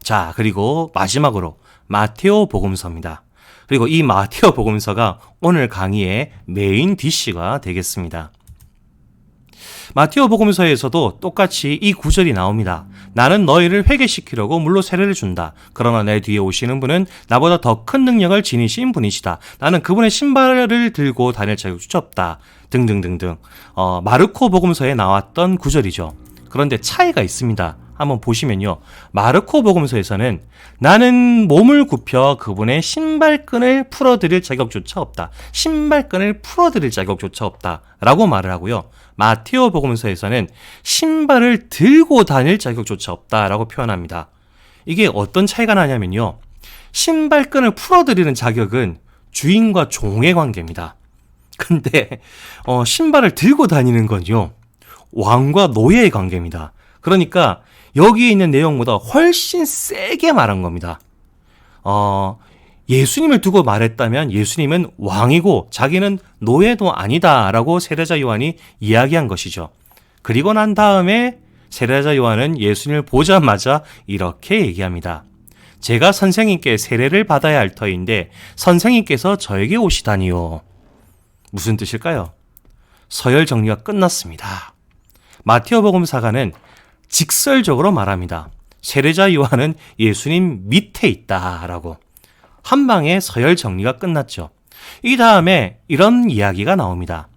자, 그리고 마지막으로 마테오 복음서입니다. 그리고 이 마테오 복음서가 오늘 강의의 메인 디쉬가 되겠습니다. 마테오 복음서에서도 똑같이 이 구절이 나옵니다. 나는 너희를 회개시키려고 물로 세례를 준다. 그러나 내 뒤에 오시는 분은 나보다 더 큰 능력을 지니신 분이시다. 나는 그분의 신발을 들고 다닐 자격조차 없다. 등등등등. 마르코 복음서에 나왔던 구절이죠. 그런데 차이가 있습니다. 한번 보시면요. 마르코 복음서에서는 나는 몸을 굽혀 그분의 신발끈을 풀어드릴 자격조차 없다. 신발끈을 풀어드릴 자격조차 없다. 라고 말을 하고요. 마테오 복음서에서는 신발을 들고 다닐 자격조차 없다. 라고 표현합니다. 이게 어떤 차이가 나냐면요. 신발끈을 풀어드리는 자격은 주인과 종의 관계입니다. 근데 신발을 들고 다니는 건요. 왕과 노예의 관계입니다. 그러니까 여기에 있는 내용보다 훨씬 세게 말한 겁니다. 예수님을 두고 말했다면 예수님은 왕이고 자기는 노예도 아니다라고 세례자 요한이 이야기한 것이죠. 그리고 난 다음에 세례자 요한은 예수님을 보자마자 이렇게 얘기합니다. 제가 선생님께 세례를 받아야 할 터인데 선생님께서 저에게 오시다니요. 무슨 뜻일까요? 서열 정리가 끝났습니다. 마테오 복음사가는 직설적으로 말합니다. 세례자 요한은 예수님 밑에 있다라고. 한 방에 서열 정리가 끝났죠. 이 다음에 이런 이야기가 나옵니다.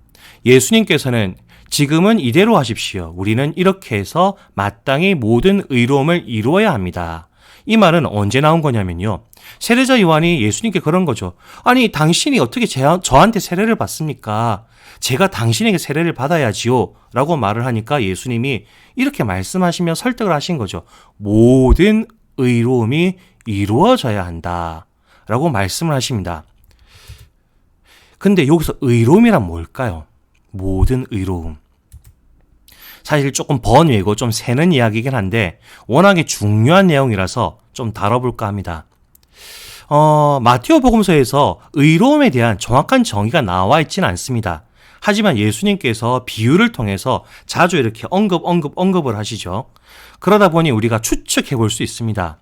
예수님께서는 지금은 이대로 하십시오. 우리는 이렇게 해서 마땅히 모든 의로움을 이루어야 합니다. 이 말은 언제 나온 거냐면요. 세례자 요한이 예수님께 그런 거죠. 아니 당신이 어떻게 저한테 세례를 받습니까? 제가 당신에게 세례를 받아야지요 라고 말을 하니까 예수님이 이렇게 말씀하시며 설득을 하신 거죠. 모든 의로움이 이루어져야 한다 라고 말씀을 하십니다. 근데 여기서 의로움이란 뭘까요? 모든 의로움. 사실 조금 번외고 좀 새는 이야기긴 한데 워낙에 중요한 내용이라서 좀 다뤄볼까 합니다. 마테오 복음서에서 의로움에 대한 정확한 정의가 나와 있지는 않습니다. 하지만 예수님께서 비유를 통해서 자주 이렇게 언급을 하시죠. 그러다 보니 우리가 추측해 볼 수 있습니다.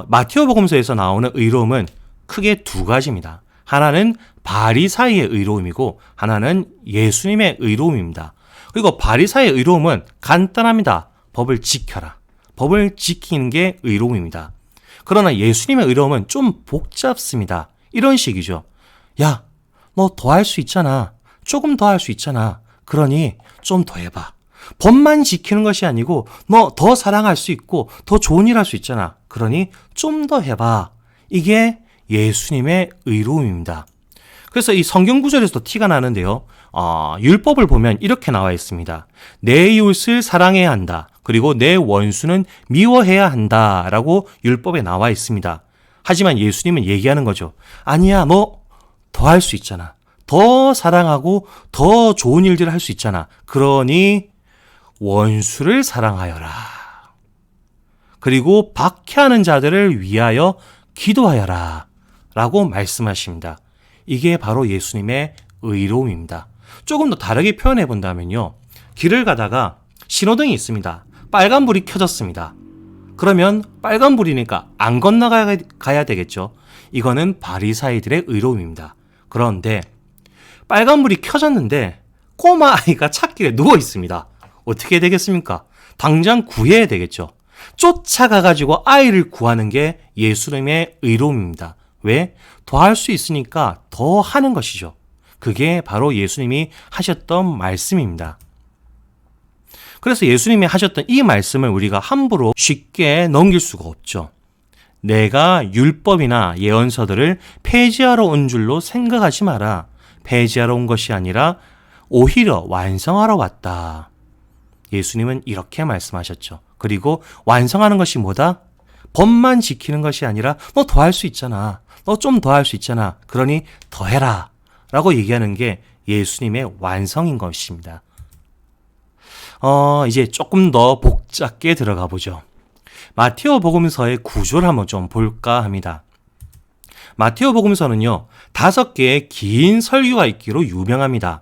마테오 복음서에서 나오는 의로움은 크게 두 가지입니다. 하나는 바리사이의 의로움이고 하나는 예수님의 의로움입니다. 그리고 바리사이의 의로움은 간단합니다. 법을 지켜라. 법을 지키는 게 의로움입니다. 그러나 예수님의 의로움은 좀 복잡습니다. 이런 식이죠. 야, 너 더 할 수 있잖아. 조금 더 할 수 있잖아. 그러니 좀 더 해봐. 법만 지키는 것이 아니고 너 더 사랑할 수 있고 더 좋은 일 할 수 있잖아. 그러니 좀 더 해봐. 이게 예수님의 의로움입니다. 그래서 이 성경 구절에서도 티가 나는데요. 율법을 보면 이렇게 나와 있습니다. 내 이웃을 사랑해야 한다. 그리고 내 원수는 미워해야 한다. 라고 율법에 나와 있습니다. 하지만 예수님은 얘기하는 거죠. 아니야, 너 더 할 수 있잖아. 더 사랑하고 더 좋은 일들을 할 수 있잖아. 그러니 원수를 사랑하여라. 그리고 박해하는 자들을 위하여 기도하여라. 라고 말씀하십니다. 이게 바로 예수님의 의로움입니다. 조금 더 다르게 표현해 본다면요. 길을 가다가 신호등이 있습니다. 빨간불이 켜졌습니다. 그러면 빨간불이니까 안 건너가야 되겠죠. 이거는 바리사이들의 의로움입니다. 그런데 빨간불이 켜졌는데 꼬마 아이가 찻길에 누워 있습니다. 어떻게 되겠습니까? 당장 구해야 되겠죠. 쫓아가가지고 아이를 구하는 게 예수님의 의로움입니다. 왜? 더 할 수 있으니까 더 하는 것이죠. 그게 바로 예수님이 하셨던 말씀입니다. 그래서 예수님이 하셨던 이 말씀을 우리가 함부로 쉽게 넘길 수가 없죠. 내가 율법이나 예언서들을 폐지하러 온 줄로 생각하지 마라. 폐지하러 온 것이 아니라 오히려 완성하러 왔다. 예수님은 이렇게 말씀하셨죠. 그리고 완성하는 것이 뭐다? 법만 지키는 것이 아니라 너 더 할 수 있잖아. 너 좀 더 할 수 있잖아. 그러니 더 해라. 라고 얘기하는 게 예수님의 완성인 것입니다. 이제 조금 더 복잡게 들어가 보죠. 마테오 복음서의 구조를 한번 좀 볼까 합니다. 마테오 복음서는요, 5개의 긴 설교가 있기로 유명합니다.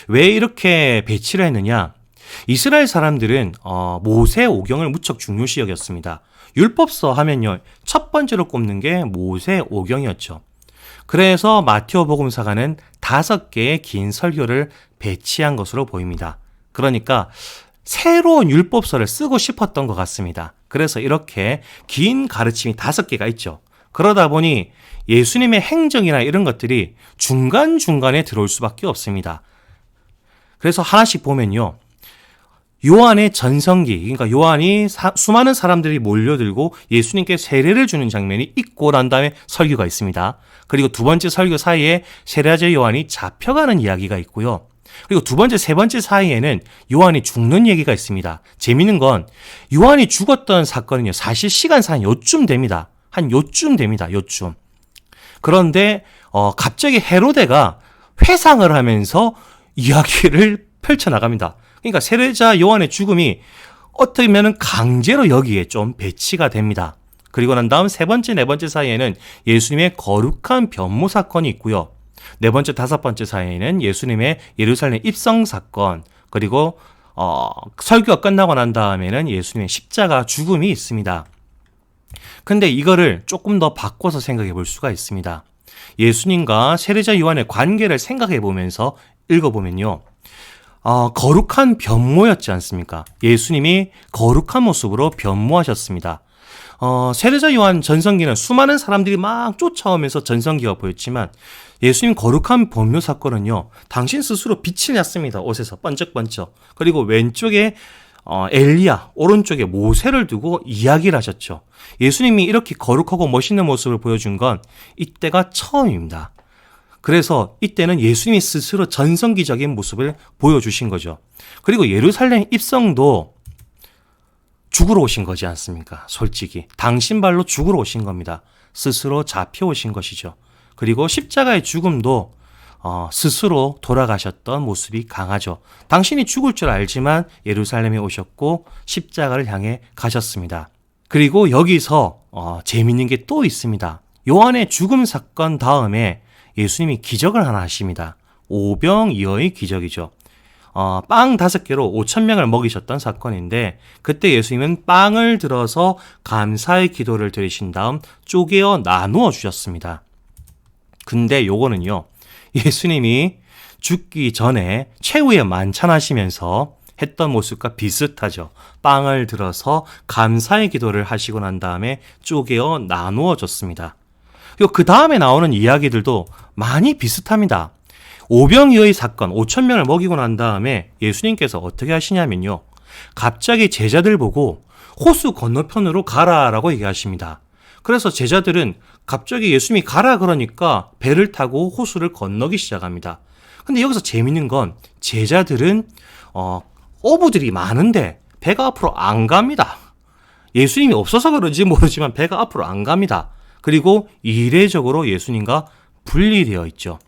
왜 이렇게 배치를 했느냐? 이스라엘 사람들은 모세 오경을 무척 중요시 여겼습니다. 율법서 하면요, 첫 번째로 꼽는 게 모세오경이었죠. 그래서 마테오 복음사가는 5개의 긴 설교를 배치한 것으로 보입니다. 그러니까 새로운 율법서를 쓰고 싶었던 것 같습니다. 그래서 이렇게 긴 가르침이 5개가 있죠. 그러다 보니 예수님의 행적이나 이런 것들이 중간중간에 들어올 수밖에 없습니다. 그래서 하나씩 보면요, 요한의 전성기, 그러니까 요한이 수많은 사람들이 몰려들고 예수님께 세례를 주는 장면이 있고 난 다음에 설교가 있습니다. 그리고 두 번째 설교 사이에 세례자 요한이 잡혀가는 이야기가 있고요. 그리고 두 번째, 세 번째 사이에는 요한이 죽는 얘기가 있습니다. 재미있는 건 요한이 죽었던 사건은요, 사실 시간상 요쯤 됩니다. 한 요쯤 됩니다. 요쯤. 그런데 갑자기 헤로데가 회상을 하면서 이야기를 펼쳐나갑니다. 그러니까 세례자 요한의 죽음이 어떻게 보면 강제로 여기에 좀 배치가 됩니다. 그리고 난 다음 세 번째, 네 번째 사이에는 예수님의 거룩한 변모 사건이 있고요. 네 번째, 다섯 번째 사이에는 예수님의 예루살렘 입성 사건, 그리고 설교가 끝나고 난 다음에는 예수님의 십자가 죽음이 있습니다. 근데 이거를 조금 더 바꿔서 생각해 볼 수가 있습니다. 예수님과 세례자 요한의 관계를 생각해 보면서 읽어보면요, 거룩한 변모였지 않습니까? 예수님이 거룩한 모습으로 변모하셨습니다. 세례자 요한 전성기는 수많은 사람들이 막 쫓아오면서 전성기가 보였지만 예수님 거룩한 변모 사건은요, 당신 스스로 빛을 냈습니다. 옷에서 번쩍번쩍. 그리고 왼쪽에 엘리야, 오른쪽에 모세를 두고 이야기를 하셨죠. 예수님이 이렇게 거룩하고 멋있는 모습을 보여준 건 이때가 처음입니다. 그래서 이때는 예수님이 스스로 전성기적인 모습을 보여주신 거죠. 그리고 예루살렘 입성도 죽으러 오신 거지 않습니까? 솔직히 당신 발로 죽으러 오신 겁니다. 스스로 잡혀오신 것이죠. 그리고 십자가의 죽음도 스스로 돌아가셨던 모습이 강하죠. 당신이 죽을 줄 알지만 예루살렘에 오셨고 십자가를 향해 가셨습니다. 그리고 여기서 재미있는 게 또 있습니다. 요한의 죽음 사건 다음에 예수님이 기적을 하나 하십니다. 오병이어의 기적이죠. 빵 5개로 5,000명을 먹이셨던 사건인데, 그때 예수님은 빵을 들어서 감사의 기도를 드리신 다음 쪼개어 나누어 주셨습니다. 근데 요거는요, 예수님이 죽기 전에 최후에 만찬하시면서 했던 모습과 비슷하죠. 빵을 들어서 감사의 기도를 하시고 난 다음에 쪼개어 나누어 줬습니다. 그리고 그 다음에 나오는 이야기들도 많이 비슷합니다. 오병이어의 사건, 5,000명을 먹이고 난 다음에 예수님께서 어떻게 하시냐면요, 갑자기 제자들 보고 호수 건너편으로 가라라고 얘기하십니다. 그래서 제자들은 갑자기 예수님이 가라 그러니까 배를 타고 호수를 건너기 시작합니다. 근데 여기서 재밌는 건 제자들은 어부들이 많은데 배가 앞으로 안 갑니다. 예수님이 없어서 그런지 모르지만 배가 앞으로 안 갑니다. 그리고 이례적으로 예수님과 분리되어 있죠.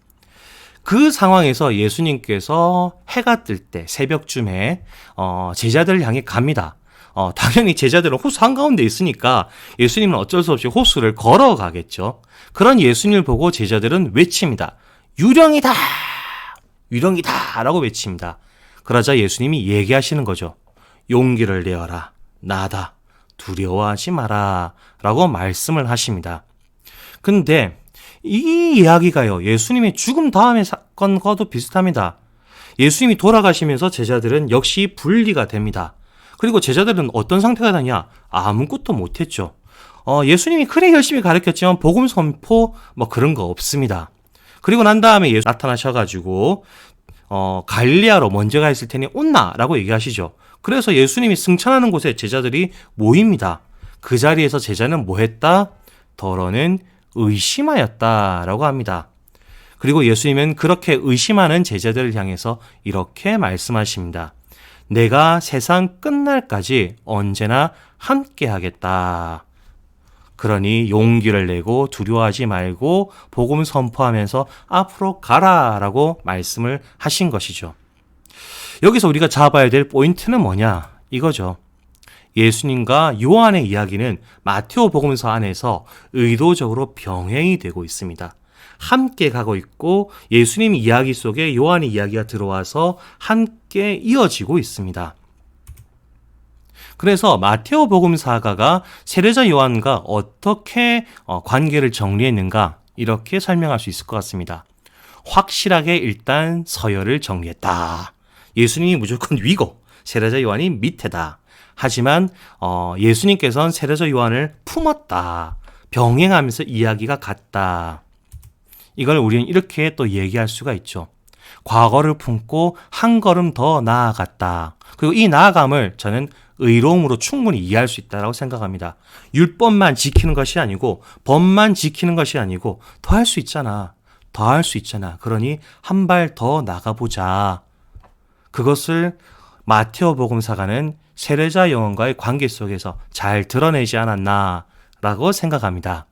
그 상황에서 예수님께서 해가 뜰 때 새벽쯤에 제자들을 향해 갑니다. 당연히 제자들은 호수 한가운데 있으니까 예수님은 어쩔 수 없이 호수를 걸어가겠죠. 그런 예수님을 보고 제자들은 외칩니다. 유령이다! 유령이다! 라고 외칩니다. 그러자 예수님이 얘기하시는 거죠. 용기를 내어라. 나다. 두려워하지 마라. 라고 말씀을 하십니다. 근데 이 이야기가요, 예수님의 죽음 다음의 사건과도 비슷합니다. 예수님이 돌아가시면서 제자들은 역시 분리가 됩니다. 그리고 제자들은 어떤 상태가 되냐? 아무것도 못했죠. 예수님이 그래 열심히 가르쳤지만 복음 선포 그런 거 없습니다. 그리고 난 다음에 예수 나타나셔가지고 갈릴리아로 먼저 가 있을 테니 온나라고 얘기하시죠. 그래서 예수님이 승천하는 곳에 제자들이 모입니다. 그 자리에서 제자는 뭐 했다? 더러는 의심하였다라고 합니다. 그리고 예수님은 그렇게 의심하는 제자들을 향해서 이렇게 말씀하십니다. 내가 세상 끝날까지 언제나 함께 하겠다. 그러니 용기를 내고 두려워하지 말고 복음 선포하면서 앞으로 가라라고 말씀을 하신 것이죠. 여기서 우리가 잡아야 될 포인트는 뭐냐? 이거죠. 예수님과 요한의 이야기는 마테오 복음서 안에서 의도적으로 병행이 되고 있습니다. 함께 가고 있고 예수님 이야기 속에 요한의 이야기가 들어와서 함께 이어지고 있습니다. 그래서 마테오 복음사가가 세례자 요한과 어떻게 관계를 정리했는가 이렇게 설명할 수 있을 것 같습니다. 확실하게 일단 서열을 정리했다. 예수님이 무조건 위고 세례자 요한이 밑에다. 하지만 예수님께서는 세례자 요한을 품었다. 병행하면서 이야기가 같다. 이걸 우리는 이렇게 또 얘기할 수가 있죠. 과거를 품고 한 걸음 더 나아갔다. 그리고 이 나아감을 저는 의로움으로 충분히 이해할 수 있다고 생각합니다. 율법만 지키는 것이 아니고 법만 지키는 것이 아니고 더 할 수 있잖아. 더 할 수 있잖아. 그러니 한 발 더 나가보자. 그것을 마테오 복음사가는 세례자 요한과의 관계 속에서 잘 드러내지 않았나라고 생각합니다.